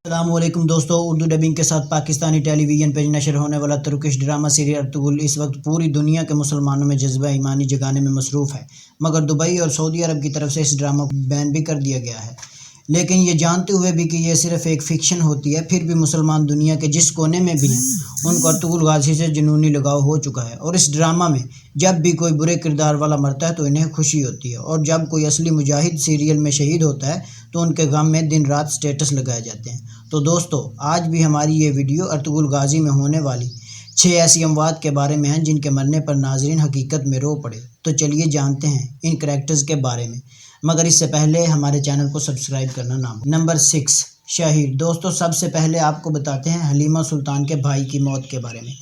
السلام علیکم دوستو، اردو ڈبنگ کے ساتھ پاکستانی ٹیلی ویژن پر نشر ہونے والا ترکش ڈرامہ سیریل ارطغرل اس وقت پوری دنیا کے مسلمانوں میں جذبہ ایمانی جگانے میں مصروف ہے، مگر دبئی اور سعودی عرب کی طرف سے اس ڈرامہ کو بین بھی کر دیا گیا ہے۔ لیکن یہ جانتے ہوئے بھی کہ یہ صرف ایک فکشن ہوتی ہے، پھر بھی مسلمان دنیا کے جس کونے میں بھی ہیں ان کو ارطغرل غازی سے جنونی لگاؤ ہو چکا ہے، اور اس ڈرامہ میں جب بھی کوئی برے کردار والا مرتا ہے تو انہیں خوشی ہوتی ہے، اور جب کوئی اصلی مجاہد سیریل میں شہید ہوتا ہے تو ان کے غم میں دن رات سٹیٹس لگائے جاتے ہیں۔ تو دوستو، آج بھی ہماری یہ ویڈیو ارطغرل غازی میں ہونے والی 6 ایسی اموات کے بارے میں ہیں جن کے مرنے پر ناظرین حقیقت میں رو پڑے۔ تو چلیے جانتے ہیں ان کریکٹرز کے بارے میں، مگر اس سے پہلے ہمارے چینل کو سبسکرائب کرنا نہ بھولیں۔ نمبر 6، شاہیر۔ دوستو، سب سے پہلے آپ کو بتاتے ہیں حلیمہ سلطان کے بھائی کی موت کے بارے میں۔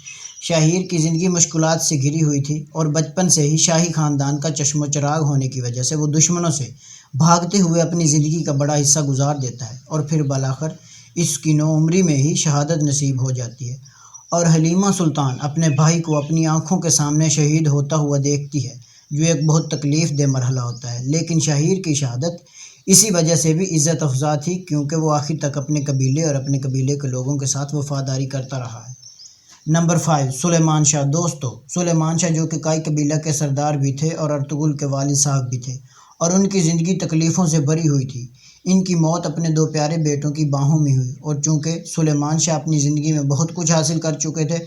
شاہیر کی زندگی مشکلات سے گھری ہوئی تھی، اور بچپن سے ہی شاہی خاندان کا چشم و چراغ ہونے کی وجہ سے وہ دشمنوں سے بھاگتے ہوئے اپنی زندگی کا بڑا حصہ گزار دیتا ہے، اور پھر بالآخر اس کی نوعمری میں ہی شہادت نصیب ہو جاتی ہے، اور حلیمہ سلطان اپنے بھائی کو اپنی آنکھوں کے سامنے شہید ہوتا ہوا دیکھتی ہے، جو ایک بہت تکلیف دہ مرحلہ ہوتا ہے۔ لیکن شاہیر کی شہادت اسی وجہ سے بھی عزت افزا تھی کیونکہ وہ آخر تک اپنے قبیلے اور اپنے قبیلے کے لوگوں کے ساتھ وفاداری کرتا رہا ہے۔ نمبر 5، سلیمان شاہ۔ دوستو، سلیمان شاہ جو کہ کائی قبیلہ کے سردار بھی تھے اور ارطغرل کے والد صاحب بھی تھے، اور ان کی زندگی تکلیفوں سے بھری ہوئی تھی۔ ان کی موت اپنے 2 پیارے بیٹوں کی باہوں میں ہوئی، اور چونکہ سلیمان شاہ اپنی زندگی میں بہت کچھ حاصل کر چکے تھے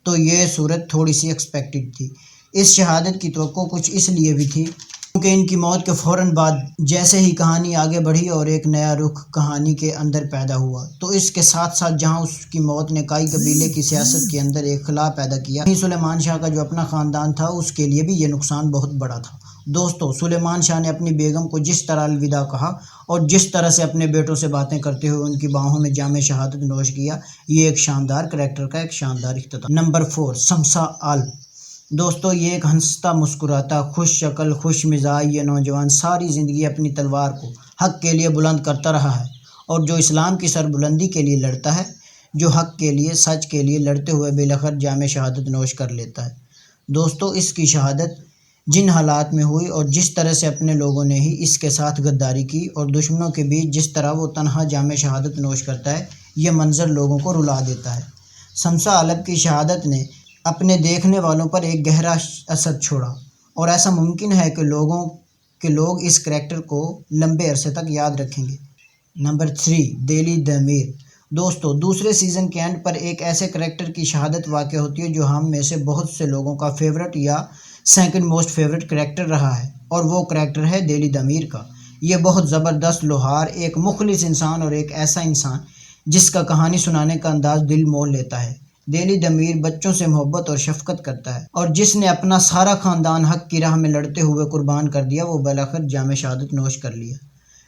تو یہ صورت تھوڑی سی ایکسپیکٹڈ تھی۔ اس شہادت کی توقع کچھ اس لیے بھی تھی کیونکہ ان کی موت کے فوراً بعد جیسے ہی کہانی آگے بڑھی اور ایک نیا رخ کہانی کے اندر پیدا ہوا، تو اس کے ساتھ ساتھ جہاں اس کی موت نے کائی قبیلے کی سیاست کے اندر ایک خلا پیدا کیا، وہیں سلیمان شاہ کا جو اپنا خاندان تھا اس کے لیے بھی یہ نقصان بہت بڑا تھا۔ دوستو، سلیمان شاہ نے اپنی بیگم کو جس طرح الوداع کہا اور جس طرح سے اپنے بیٹوں سے باتیں کرتے ہوئے ان کی باہوں میں جام شہادت نوش کیا، یہ ایک شاندار کریکٹر کا ایک شاندار اختتام۔ نمبر 4، شمسہ عالم۔ دوستو، یہ ایک ہنستا مسکراتا خوش شکل خوش مزاج یہ نوجوان ساری زندگی اپنی تلوار کو حق کے لیے بلند کرتا رہا ہے، اور جو اسلام کی سربلندی کے لیے لڑتا ہے، جو حق کے لیے سچ کے لیے لڑتے ہوئے بالآخر جام شہادت نوش کر لیتا ہے۔ دوستو، اس کی شہادت جن حالات میں ہوئی اور جس طرح سے اپنے لوگوں نے ہی اس کے ساتھ غداری کی اور دشمنوں کے بیچ جس طرح وہ تنہا جام شہادت نوش کرتا ہے، یہ منظر لوگوں کو رلا دیتا ہے۔ شمسہ عالم کی شہادت نے اپنے دیکھنے والوں پر ایک گہرا اثر چھوڑا، اور ایسا ممکن ہے کہ لوگ اس کریکٹر کو لمبے عرصے تک یاد رکھیں گے۔ نمبر 3، دہلی دمیر۔ دوستو، دوسرے سیزن کے اینڈ پر ایک ایسے کریکٹر کی شہادت واقع ہوتی ہے جو ہم میں سے بہت سے لوگوں کا فیورٹ یا سیکنڈ موسٹ فیورٹ کریکٹر رہا ہے، اور وہ کریکٹر ہے دہلی دمیر کا۔ یہ بہت زبردست لوہار، ایک مخلص انسان اور ایک ایسا انسان جس کا کہانی سنانے کا انداز دل مول لیتا ہے۔ دہلی دمیر بچوں سے محبت اور شفقت کرتا ہے، اور جس نے اپنا سارا خاندان حق کی راہ میں لڑتے ہوئے قربان کر دیا، وہ بالآخر جام شہادت نوش کر لیا۔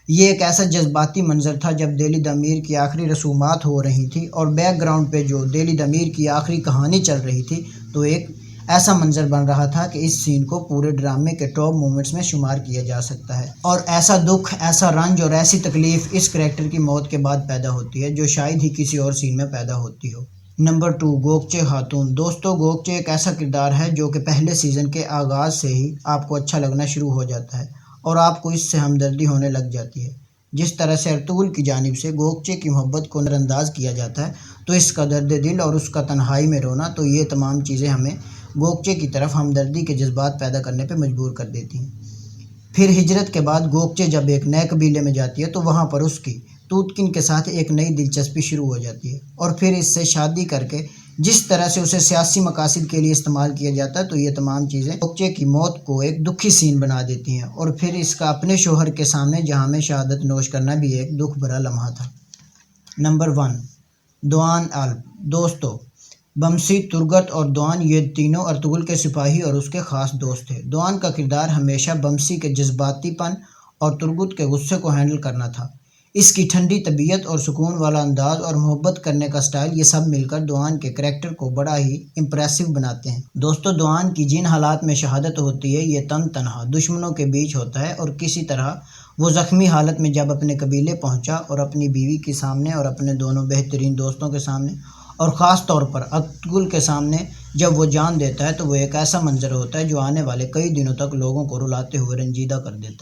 یہ ایک ایسا جذباتی منظر تھا جب دہلی دمیر کی آخری رسومات ہو رہی تھی اور بیک گراؤنڈ پہ جو دہلی دمیر کی آخری کہانی چل رہی تھی، تو ایک ایسا منظر بن رہا تھا کہ اس سین کو پورے ڈرامے کے ٹاپ مومنٹس میں شمار کیا جا سکتا ہے، اور ایسا دکھ، ایسا رنج اور ایسی تکلیف اس کریکٹر کی موت کے بعد پیدا ہوتی ہے جو شاید ہی کسی اور سین میں پیدا ہوتی ہو۔ نمبر 2، گوگچے خاتون۔ دوستو، گوگچے ایک ایسا کردار ہے جو کہ پہلے سیزن کے آغاز سے ہی آپ کو اچھا لگنا شروع ہو جاتا ہے، اور آپ کو اس سے ہمدردی ہونے لگ جاتی ہے۔ جس طرح سے ارطغرل کی جانب سے گوگچے کی محبت کو نظر انداز کیا جاتا ہے، تو اس کا درد دل اور اس کا تنہائی میں رونا، تو یہ تمام چیزیں ہمیں گوگچے کی طرف ہمدردی کے جذبات پیدا کرنے پہ مجبور کر دیتی ہیں۔ پھر ہجرت کے بعد گوگچے جب ایک نئے قبیلے میں جاتی ہے تو وہاں پر اس کی توتکن کے ساتھ ایک نئی دلچسپی شروع ہو جاتی ہے، اور پھر اس سے شادی کر کے جس طرح سے اسے سیاسی مقاصد کے لیے استعمال کیا جاتا ہے، تو یہ تمام چیزیں گوگچے کی موت کو ایک دکھی سین بنا دیتی ہیں، اور پھر اس کا اپنے شوہر کے سامنے جہاں میں شہادت نوش کرنا بھی ایک دکھ بھرا لمحہ تھا۔ نمبر 1، دوان عالم۔ دوستو، بمسی، ترگت اور دوان یہ تینوں ارطغرل کے سپاہی اور اس کے خاص دوست تھے۔ دوان کا کردار ہمیشہ بمسی کے جذباتی پن اور ترگت کے غصے کو ہینڈل کرنا تھا۔ اس کی ٹھنڈی طبیعت اور سکون والا انداز اور محبت کرنے کا سٹائل، یہ سب مل کر دوان کے کریکٹر کو بڑا ہی امپریسو بناتے ہیں۔ دوستو، دوان کی جن حالات میں شہادت ہوتی ہے، یہ تنہا دشمنوں کے بیچ ہوتا ہے، اور کسی طرح وہ زخمی حالت میں جب اپنے قبیلے پہنچا اور اپنی بیوی کے سامنے اور اپنے دونوں بہترین دوستوں کے سامنے اور خاص طور پر ارطغرل کے سامنے جب وہ جان دیتا ہے، تو وہ ایک ایسا منظر ہوتا ہے جو آنے والے کئی دنوں تک لوگوں کو رلاتے ہوئے رنجیدہ کر دیتا ہے۔